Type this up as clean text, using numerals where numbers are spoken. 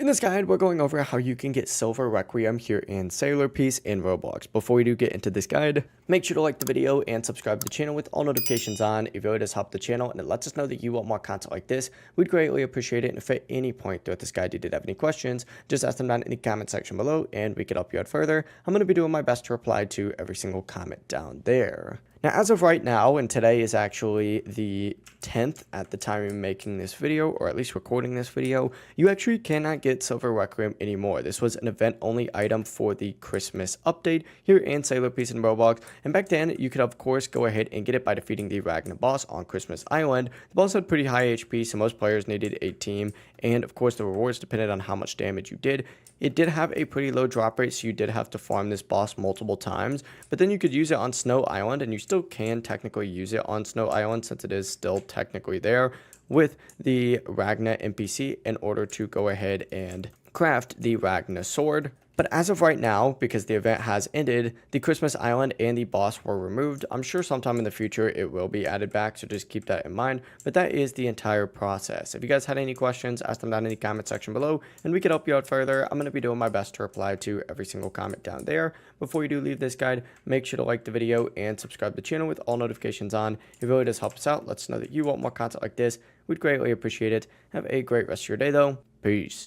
In this guide, we're going over how you can get Silver Requiem here in Sailor Piece in Roblox. Before we do get into this guide, make sure to like the video and subscribe to the channel with all notifications on. It really does help the channel and it lets us know that you want more content like this. We'd greatly appreciate it, and if at any point throughout this guide you did have any questions, just ask them down in the comment section below and we could help you out further. I'm going to be doing my best to reply to every single comment down there. Now, as of right now, and today is actually the 10th at the time of making this video, or at least recording this video, you actually cannot get Silver Requiem anymore. This was an event-only item for the Christmas update here in Sailor Piece in Roblox, and back then, you could of course go ahead and get it by defeating the Ragna boss on Christmas Island. The boss had pretty high HP, so most players needed a team, and of course, the rewards depended on how much damage you did. It did have a pretty low drop rate, so you did have to farm this boss multiple times, but then you could use it on Snow Island, and you still can technically use it on Snow Island since it is still technically there with the Ragna NPC in order to go ahead and craft the Ragna sword. But as of right now, because the event has ended, the Christmas Island and the boss were removed. I'm sure sometime in the future it will be added back, so just keep that in mind. But that is the entire process. If you guys had any questions, ask them down in the comment section below, and we could help you out further. I'm going to be doing my best to reply to every single comment down there. Before you do leave this guide, make sure to like the video and subscribe to the channel with all notifications on. It really does help us out. Let us know that you want more content like this. We'd greatly appreciate it. Have a great rest of your day, though. Peace.